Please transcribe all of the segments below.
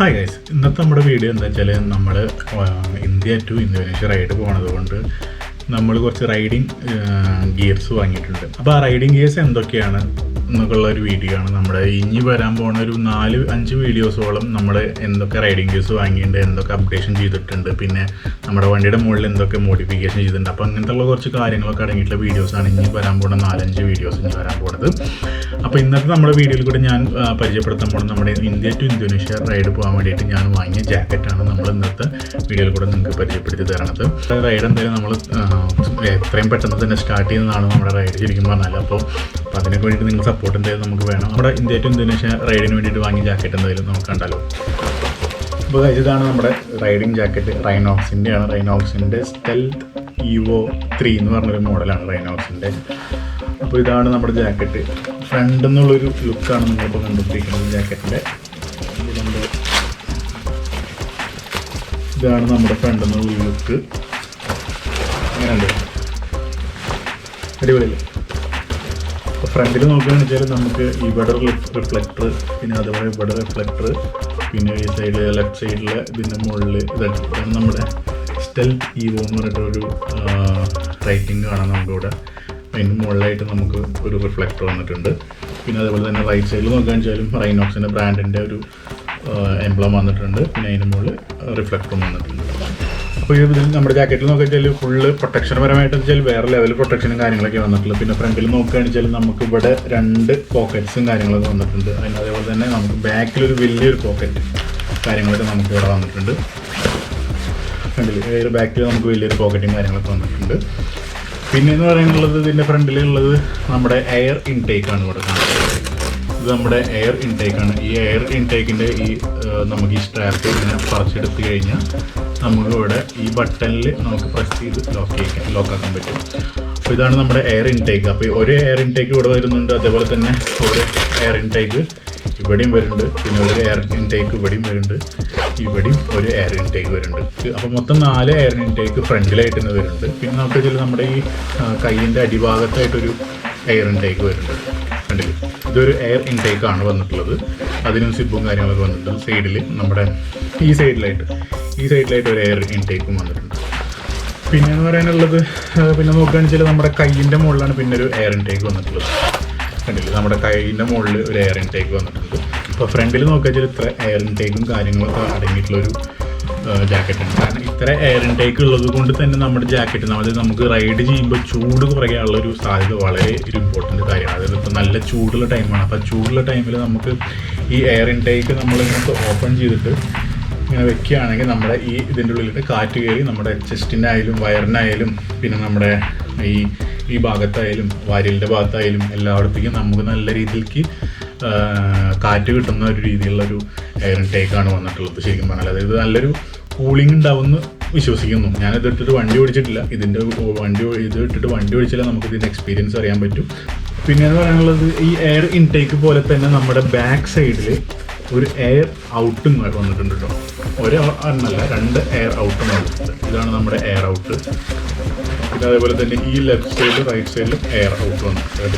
Hi guys, ഇന്നത്തെ നമ്മുടെ video എന്താ വെച്ചാൽ നമ്മൾ ഇന്ത്യ ടു ഇന്തോനേഷ്യ റൈഡ് പോണത് കൊണ്ട് നമ്മൾ കുറച്ച് റൈഡിങ് ഗിയർസ് വാങ്ങിയിട്ടുണ്ട്. അപ്പോൾ ആ റൈഡിങ് ഗിയർസ് എന്തൊക്കെയാണ് എന്നൊക്കെയുള്ള ഒരു വീഡിയോ ആണ്. നമ്മുടെ ഇനി വരാൻ പോകുന്ന ഒരു 4-5 വീഡിയോസോളം നമ്മൾ എന്തൊക്കെ റൈഡിങ് ഗിയർസ് വാങ്ങിയിട്ടുണ്ട്, എന്തൊക്കെ അപ്ഡേഷൻ ചെയ്തിട്ടുണ്ട്, പിന്നെ നമ്മുടെ വണ്ടിയുടെ മുകളിൽ എന്തൊക്കെ മോഡിഫിക്കേഷൻ ചെയ്തിട്ടുണ്ട്. അപ്പോൾ അങ്ങനത്തെ കുറച്ച് കാര്യങ്ങളൊക്കെ അടങ്ങിയിട്ടുള്ള വീഡിയോസാണ് ഇനി വരാൻ പോകുന്ന 4-5 വീഡിയോസ് ഇനി വരാൻ പോകുന്നത്. അപ്പോൾ ഇന്നത്തെ നമ്മുടെ വീഡിയോയിൽ കൂടെ ഞാൻ പരിചയപ്പെടുത്താൻ പോകുന്നത് നമ്മുടെ ഇന്ത്യ ടു ഇന്തോനേഷ്യ റൈഡ് പോകാൻ വേണ്ടിയിട്ട് ഞാൻ വാങ്ങിയ ജാക്കറ്റാണ് നമ്മൾ ഇന്നത്തെ വീഡിയോയിൽ കൂടെ നിങ്ങൾക്ക് പരിചയപ്പെടുത്തി തരണത്. റൈഡ് എന്തായാലും നമ്മൾ എത്രയും പെട്ടെന്ന് തന്നെ സ്റ്റാർട്ട് ചെയ്യുന്നതാണ് നമ്മുടെ റൈഡ് ശരിക്കും പറഞ്ഞാൽ. അപ്പോൾ അതിനൊക്കെ വേണ്ടിയിട്ട് നിങ്ങൾ സപ്പോർട്ട് എന്തായാലും നമുക്ക് വേണം. നമ്മുടെ ഇന്ത്യ ടു ഇന്തോനേഷ്യ റൈഡിന് വേണ്ടിയിട്ട് വാങ്ങിയ ജാക്കറ്റ് എന്തായാലും നമുക്ക് കണ്ടാലോ. അപ്പോൾ ഇതാണ് നമ്മുടെ റൈഡിങ് ജാക്കറ്റ്. റൈനോക്സിൻ്റെയാണ്. റൈനോക്സിൻ്റെ സ്റ്റെൽത്ത് EVO 3 എന്ന് പറഞ്ഞൊരു മോഡലാണ് റൈനോക്സിൻ്റെ. അപ്പോൾ ഇതാണ് നമ്മുടെ ജാക്കറ്റ്. ഫ്രണ്ട് എന്നുള്ളൊരു ലുക്കാണ് നിങ്ങളിപ്പോൾ കണ്ടുപിടിക്കുന്നത് ജാക്കറ്റിൻ്റെ. ഇതാണ് നമ്മുടെ ഫ്രണ്ട് എന്നുള്ള ലുക്ക്. അങ്ങനെയുണ്ട്, അടിപൊളിയല്ലേ? അപ്പോൾ ഫ്രണ്ടിൽ നോക്കുകയാണെന്ന് വെച്ചാൽ നമുക്ക് ഇവിടെ റിഫ്ലക്ടർ, പിന്നെ അതുപോലെ ഇവിടെ റിഫ്ലക്ടർ, പിന്നെ ഈ സൈഡിൽ ലെഫ്റ്റ് സൈഡിൽ ഇതിൻ്റെ മുകളിൽ ഇതാണ് നമ്മുടെ സ്റ്റെൽത്ത് EVO എന്ന് പറഞ്ഞിട്ടൊരു റൈറ്റിംഗ് കാണാം നമുക്കിവിടെ. അതിന് മുകളിലായിട്ട് നമുക്ക് ഒരു റിഫ്ലക്ടർ വന്നിട്ടുണ്ട്. പിന്നെ അതുപോലെ തന്നെ റൈറ്റ് സൈഡിൽ നോക്കുകയാണെന്ന് വെച്ചാലും റൈനോക്സിൻ്റെ ബ്രാൻഡിൻ്റെ ഒരു എംബ്ലം വന്നിട്ടുണ്ട്. പിന്നെ അതിന് മുകളിൽ റിഫ്ലക്ടറും വന്നിട്ടുണ്ട്. അപ്പോൾ ഇതിൽ നമ്മുടെ ജാക്കറ്റിൽ നോക്കിയാൽ ഫുള്ള് പ്രൊട്ടക്ഷൻ പരമായിട്ട് വെച്ചാൽ വേറെ ലെവൽ പ്രൊട്ടക്ഷനും കാര്യങ്ങളൊക്കെ വന്നിട്ടുള്ളൂ. പിന്നെ ഫ്രണ്ടിൽ നോക്കുകയാണെന്ന് വെച്ചാൽ നമുക്ക് ഇവിടെ 2 പോക്കറ്റ്സും കാര്യങ്ങളൊക്കെ വന്നിട്ടുണ്ട്. അതിന് അതേപോലെ തന്നെ നമുക്ക് ബാക്കിലൊരു വലിയൊരു പോക്കറ്റ് കാര്യങ്ങളൊക്കെ നമുക്ക് ഇവിടെ വന്നിട്ടുണ്ട്. ഫ്രണ്ടിൽ ബാക്കിൽ നമുക്ക് വലിയൊരു പോക്കറ്റും കാര്യങ്ങളൊക്കെ വന്നിട്ടുണ്ട്. പിന്നെ എന്ന് പറയുന്നത് ഇതിൻ്റെ ഫ്രണ്ടിലുള്ളത് നമ്മുടെ എയർ ഇൻടേക്കാണ് ഇവിടെ കാണുന്നത്. ഇത് നമ്മുടെ എയർ ഇൻടേക്കാണ്. ഈ എയർ ഇൻടേക്കിൻ്റെ നമുക്ക് ഈ സ്ട്രാപ്പ് ഇങ്ങനെ പറിച്ചെടുത്ത് കഴിഞ്ഞാൽ നമുക്കിവിടെ ഈ ബട്ടണിൽ നമുക്ക് പ്രസ് ചെയ്ത് ലോക്കാക്കാൻ പറ്റും. അപ്പോൾ ഇതാണ് നമ്മുടെ എയർ ഇൻടേക്ക്. അപ്പോൾ ഒരു എയർ ഇൻടേക്ക് ഇവിടെ വരുന്നുണ്ട്. അതേപോലെ തന്നെ ഒരു എയർ ഇൻടേക്ക് ഇവിടെയും വരുന്നുണ്ട്. പിന്നെ ഒരു എയർ ഇൻടേക്ക് ഇവിടെയും വരുന്നുണ്ട്. ഇവിടെയും ഒരു എയർ ഇൻടേക്ക് വരുന്നുണ്ട്. അപ്പോൾ മൊത്തം 4 എയർ ഇൻടേക്ക് ഫ്രണ്ടിലായിട്ട് തന്നെ വരുന്നുണ്ട്. പിന്നെ നമുക്ക് ഇതിൽ നമ്മുടെ ഈ കൈയിൻ്റെ അടിഭാഗത്തായിട്ടൊരു എയർ ഇൻടേക്ക് വരുന്നുണ്ട്. കണ്ടില്ലേ, ഇതൊരു എയർ ഇൻടേക്കാണ് വന്നിട്ടുള്ളത്. അതിനും സിബും കാര്യങ്ങളൊക്കെ വന്നിട്ടുണ്ട്. സൈഡിൽ നമ്മുടെ ഈ സൈഡിലായിട്ട് ഒരു എയർ ഇൻടേക്കും വന്നിട്ടുണ്ട്. പിന്നെ എന്ന് പറയാനുള്ളത്, പിന്നെ നോക്കുകയാണെന്ന് വെച്ചാൽ നമ്മുടെ കൈയിൻ്റെ മുകളിലാണ് പിന്നെ ഒരു എയർ ഇൻടേക്ക് വന്നിട്ടുള്ളത്. കണ്ടില്ലേ, നമ്മുടെ കൈയിൻ്റെ മുകളിൽ ഒരു എയർ ഇൻടേക്ക് വന്നിട്ടുണ്ട്. അപ്പോൾ ഫ്രണ്ടിൽ നോക്കുകയാണെന്ന് വെച്ചാൽ ഇത്ര എയർ ഇൻടേക്കും കാര്യങ്ങളൊക്കെ അടങ്ങിയിട്ടുള്ളൊരു ജാക്കറ്റാണ്. കാരണം ഇത്ര എയർ ഇൻടേക്ക് ഉള്ളത് കൊണ്ട് തന്നെ നമ്മുടെ ജാക്കറ്റ് അതായത് നമുക്ക് റൈഡ് ചെയ്യുമ്പോൾ ചൂട് കുറയാനുള്ളൊരു സാധ്യത വളരെ ഒരു ഇമ്പോർട്ടൻറ്റ് കാര്യമാണ്. അതായത് ഇപ്പോൾ നല്ല ചൂടുള്ള ടൈമാണ്. അപ്പോൾ ചൂടുള്ള ടൈമിൽ നമുക്ക് ഈ എയർ ഇൻടേക്ക് നമ്മളിങ്ങനത്തെ ഓപ്പൺ ചെയ്തിട്ട് ഇങ്ങനെ വെക്കുകയാണെങ്കിൽ നമ്മുടെ ഈ ഇതിൻ്റെ ഉള്ളിലിട്ട് കാറ്റ് കയറി നമ്മുടെ ചെസ്റ്റിനായാലും വയറിനായാലും പിന്നെ നമ്മുടെ ഈ ഭാഗത്തായാലും വാരിലിൻ്റെ ഭാഗത്തായാലും എല്ലായിടത്തേക്കും നമുക്ക് നല്ല രീതിയിലേക്ക് കാറ്റ് കിട്ടുന്ന ഒരു രീതിയിലുള്ളൊരു എയർ ഇൻടേക്കാണ് വന്നിട്ടുള്ളത് ശരിക്കും പറഞ്ഞാൽ. അതായത് നല്ലൊരു കൂളിംഗ് ഉണ്ടാവുമെന്ന് വിശ്വസിക്കുന്നു. ഞാനിത് ഇട്ടിട്ട് വണ്ടി ഓടിച്ചിട്ടില്ല. ഇത് ഇട്ടിട്ട് വണ്ടി ഓടിച്ചാലേ നമുക്ക് ഇതിൻ്റെ എക്സ്പീരിയൻസ് അറിയാൻ പറ്റും. പിന്നെ എന്ന് പറയാനുള്ളത്, ഈ എയർ ഇൻടേക്ക് പോലെ തന്നെ നമ്മുടെ ബാക്ക് സൈഡിൽ ഒരു എയർ ഔട്ടും വന്നിട്ടുണ്ട് കേട്ടോ. ഒരെണ്ണല്ല 2 എയർ ഔട്ടും വന്നിട്ടുണ്ട്. ഇതാണ് നമ്മുടെ എയർ ഔട്ട്. പിന്നെ അതേപോലെ തന്നെ ഈ ലെഫ്റ്റ് സൈഡിലും റൈറ്റ് സൈഡിലും എയർ ഔട്ട് വന്നിട്ടുണ്ട്.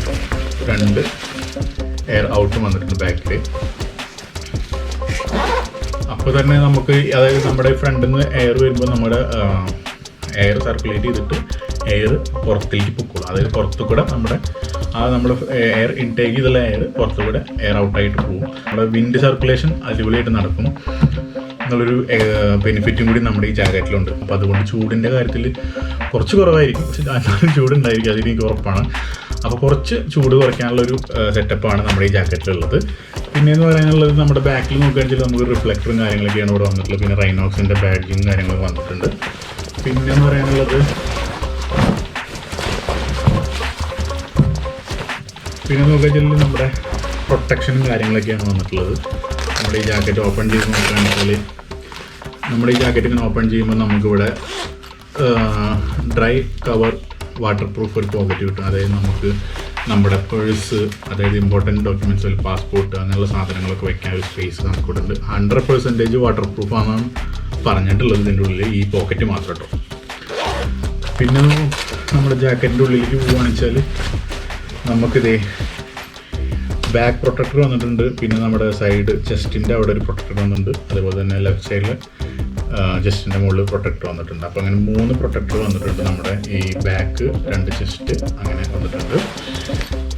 2 എയർ ഔട്ടും വന്നിട്ടുണ്ട് ബാക്കിൽ. അപ്പോൾ തന്നെ നമുക്ക് അതായത് നമ്മുടെ ഫ്രണ്ടിൽ നിന്ന് എയർ വരുമ്പോൾ നമ്മുടെ എയർ സർക്കുലേറ്റ് ചെയ്തിട്ട് എയർ പുറത്തേക്ക് പൊക്കോളും. അതായത് പുറത്തു കൂടെ നമ്മുടെ എയർ ഇൻടേക്ക് ചെയ്തുള്ള എയർ പുറത്തു കൂടെ എയർ ഔട്ടായിട്ട് പോകും. നമ്മുടെ വിൻഡ് സർക്കുലേഷൻ അടിപൊളിയായിട്ട് നടക്കും എന്നുള്ളൊരു ബെനിഫിറ്റും കൂടി നമ്മുടെ ഈ ജാക്കറ്റിലുണ്ട്. അപ്പോൾ അതുകൊണ്ട് ചൂടിൻ്റെ കാര്യത്തിൽ കുറച്ച് കുറവായിരിക്കും, പക്ഷെ എന്നാലും ചൂടുണ്ടായിരിക്കും, അതെനിക്ക് ഉറപ്പാണ്. അപ്പോൾ കുറച്ച് ചൂട് കുറയ്ക്കാനുള്ളൊരു സെറ്റപ്പാണ് നമ്മുടെ ഈ ജാക്കറ്റിലുള്ളത്. പിന്നെയെന്ന് പറയാനുള്ളത്, നമ്മുടെ ബാക്കിൽ നോക്കുകയാണെങ്കിൽ നമുക്ക് റിഫ്ലക്ടറും കാര്യങ്ങളൊക്കെയാണ് ഇവിടെ വന്നിട്ടുള്ളത്. പിന്നെ റൈനോക്സിൻ്റെ ബാഡ്ജിങ് കാര്യങ്ങളൊക്കെ വന്നിട്ടുണ്ട്. പിന്നെയെന്ന് പറയാനുള്ളത്, പിന്നെ നോക്കുകയാണെങ്കിൽ നമ്മുടെ പ്രൊട്ടക്ഷനും കാര്യങ്ങളൊക്കെയാണ് വന്നിട്ടുള്ളത്. നമ്മുടെ ഈ ജാക്കറ്റ് ഓപ്പൺ ചെയ്ത് നോക്കുകയാണെങ്കിൽ നമ്മുടെ ഈ ജാക്കറ്റ് ഇങ്ങനെ ഓപ്പൺ ചെയ്യുമ്പോൾ നമുക്കിവിടെ ഡ്രൈ കവർ വാട്ടർ പ്രൂഫ് ഒരു പോക്കറ്റ് കിട്ടും. അതായത് നമുക്ക് നമ്മുടെ പേഴ്സ്, അതായത് ഇമ്പോർട്ടൻറ്റ് ഡോക്യുമെൻറ്റ്സ്, ഒരു പാസ്പോർട്ട് അങ്ങനെയുള്ള സാധനങ്ങളൊക്കെ വയ്ക്കാൻ ഒരു സ്പേസ് നമുക്കിവിടുണ്ട്. 100% വാട്ടർ പ്രൂഫാണെന്നാണ് പറഞ്ഞിട്ടുള്ളത് ഇതിൻ്റെ ഉള്ളിൽ, ഈ പോക്കറ്റ് മാത്രം കേട്ടോ. പിന്നെ നമ്മുടെ ജാക്കറ്റിൻ്റെ ഉള്ളിലേക്ക് പോവുകയാണെന്ന് വെച്ചാൽ നമുക്കിതേ ബാക്ക് പ്രൊട്ടക്ടർ വന്നിട്ടുണ്ട്. പിന്നെ നമ്മുടെ സൈഡ് ചെസ്റ്റിൻ്റെ അവിടെ ഒരു പ്രൊട്ടക്ടർ വന്നിട്ടുണ്ട്. അതേപോലെ തന്നെ ലെഫ്റ്റ് സൈഡിൽ ചെസ്റ്റിൻ്റെ മുകളിൽ പ്രൊട്ടക്ടർ വന്നിട്ടുണ്ട്. അപ്പോൾ അങ്ങനെ 3 പ്രൊട്ടക്ടർ വന്നിട്ടുണ്ട്. നമ്മുടെ ഈ ബാക്ക്, 2 ചെസ്റ്റ് അങ്ങനെ വന്നിട്ടുണ്ട്.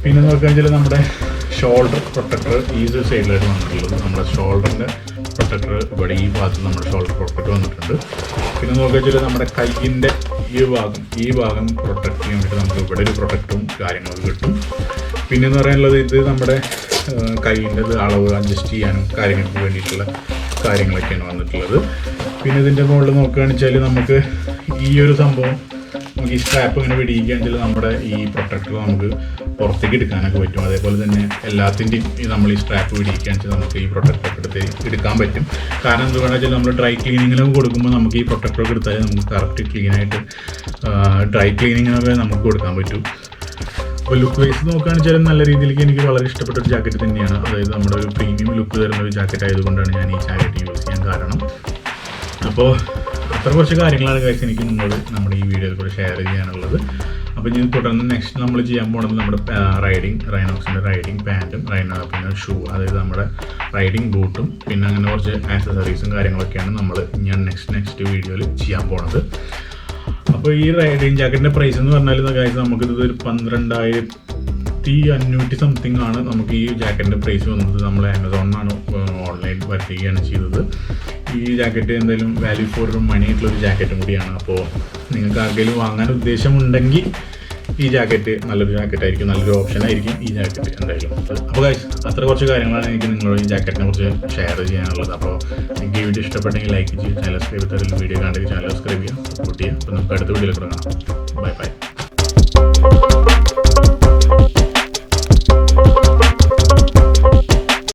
പിന്നെ നോക്കുകയാണെന്ന് നമ്മുടെ ഷോൾഡർ പ്രൊട്ടക്ടർ ഈ സൈഡിലായിട്ട് വന്നിട്ടുള്ളത്. നമ്മുടെ ഷോൾഡറിൻ്റെ പ്രൊട്ടക്ടർ ഇവിടെ ഈ ഭാഗത്ത് നമ്മുടെ ഷോൾഡർ പ്രൊട്ടക്ടർ വന്നിട്ടുണ്ട്. പിന്നെ നോക്കുകയാണെന്ന് നമ്മുടെ കൈയിൻ്റെ ഈ ഭാഗം പ്രൊട്ടക്ട് ചെയ്യാൻ വേണ്ടിയിട്ട് നമുക്ക് ഇവിടെ ഒരു പ്രൊട്ടക്റ്റും കാര്യങ്ങളൊക്കെ കിട്ടും. പിന്നെയെന്ന് പറയാനുള്ളത് ഇത് നമ്മുടെ കൈയിൻ്റെ അളവ് അഡ്ജസ്റ്റ് ചെയ്യാനും കാര്യങ്ങൾക്ക് വേണ്ടിയിട്ടുള്ള കാര്യങ്ങളൊക്കെയാണ് വന്നിട്ടുള്ളത്. പിന്നെ ഇതിൻ്റെ മുകളിൽ നോക്കുകയാണെന്ന് വെച്ചാൽ നമുക്ക് ഈ ഒരു സംഭവം നമുക്ക് ഈ സ്ട്രാപ്പ് ഇങ്ങനെ പിടിക്കുകയാണെങ്കിൽ നമ്മുടെ ഈ പ്രൊട്ടക്ടർ നമുക്ക് പുറത്തേക്ക് എടുക്കാനൊക്കെ പറ്റും. അതേപോലെ തന്നെ എല്ലാത്തിൻ്റെയും നമ്മൾ ഈ സ്ട്രാപ്പ് പിടിക്കുകയാണെന്ന് വെച്ചാൽ നമുക്ക് ഈ പ്രൊട്ടക്ടറൊക്കെ എടുക്കാൻ പറ്റും. കാരണം എന്തുകൊണ്ടാണെന്ന് വെച്ചാൽ നമ്മൾ ഡ്രൈ ക്ലീനിങ്ങിലൊക്കെ കൊടുക്കുമ്പോൾ നമുക്ക് ഈ പ്രൊട്ടക്ടറൊക്കെ എടുത്താൽ നമുക്ക് കറക്റ്റ് ക്ലീനായിട്ട് ഡ്രൈ ക്ലീനിങ്ങിനൊക്കെ നമുക്ക് കൊടുക്കാൻ പറ്റും. അപ്പോൾ ലുക്ക് വൈസ് നോക്കുകയാണെന്ന് വെച്ചാൽ നല്ല രീതിയിലേക്ക് എനിക്ക് വളരെ ഇഷ്ടപ്പെട്ട ഒരു ജാക്കറ്റ് തന്നെയാണ്. അതായത് നമ്മുടെ ഒരു പ്രീമിയം ലുക്ക് തരുന്ന ഒരു ജാക്കറ്റ് ആയതുകൊണ്ടാണ് ഞാൻ ഈ ജാക്കറ്റ് യൂസ് ചെയ്യാൻ കാരണം. അപ്പോൾ അത്ര കുറച്ച് കാര്യങ്ങളാണ് കഴിച്ച് എനിക്ക് നിങ്ങളോട് നമ്മുടെ ഈ വീഡിയോയിൽ കൂടെ ഷെയർ ചെയ്യാനുള്ളത്. അപ്പോൾ ഇനി തുടർന്ന് നെക്സ്റ്റ് നമ്മൾ ചെയ്യാൻ പോകുന്നത് നമ്മുടെ റൈനോക്സിൻ്റെ റൈഡിങ് പാൻറ്റും പിന്നെ ഷൂ, അതായത് നമ്മുടെ റൈഡിങ് ബൂട്ടും പിന്നെ അങ്ങനെ കുറച്ച് ആക്സസറീസും കാര്യങ്ങളൊക്കെയാണ് ഞാൻ നെക്സ്റ്റ് വീഡിയോയിൽ ചെയ്യാൻ പോകുന്നത്. അപ്പോൾ ഈ റൈഡിങ് ജാക്കറ്റിൻ്റെ പ്രൈസ് എന്ന് പറഞ്ഞാൽ കാര്യം നമുക്കിത് ഒരു 12,500 സംതിങ് ആണ് നമുക്ക് ഈ ജാക്കറ്റിൻ്റെ പ്രൈസ് വന്നത്. നമ്മൾ ആമസോണിനാണ് ഓൺലൈൻ വരുത്തുകയാണ് ചെയ്തത്. ഈ ജാക്കറ്റ് എന്തായാലും വാല്യൂ ഫോർ മണി ആയിട്ടുള്ളൊരു ജാക്കറ്റും കൂടിയാണ്. അപ്പോൾ നിങ്ങൾക്ക് ആർക്കെങ്കിലും വാങ്ങാൻ ഉദ്ദേശമുണ്ടെങ്കിൽ ഈ ജാക്കറ്റ് നല്ലൊരു ജാക്കറ്റായിരിക്കും, നല്ലൊരു ഓപ്ഷനായിരിക്കും ഈ ജാക്കറ്റ് എന്തായാലും. അപ്പോൾ അത്ര കുറച്ച് കാര്യങ്ങളാണ് എനിക്ക് നിങ്ങളോട് ഈ ജാക്കറ്റിനെ കുറിച്ച് ഷെയർ ചെയ്യാനുള്ളത്. അപ്പോൾ നിങ്ങൾക്ക് ഈ വീഡിയോ ഇഷ്ടപ്പെട്ടെങ്കിൽ ലൈക്ക് ചെയ്യുക, ചാനൽ സബ്സ്ക്രൈബ് ചെയ്താൽ വീഡിയോ കണ്ടെങ്കിൽ ചാനൽ സബ്സ്ക്രൈബ് ചെയ്യുക, സപ്പോർട്ട് ചെയ്യുക. അപ്പോൾ നമുക്ക് അടുത്ത വീഡിയോയിൽ കൂടെ കാണാം. ബൈ.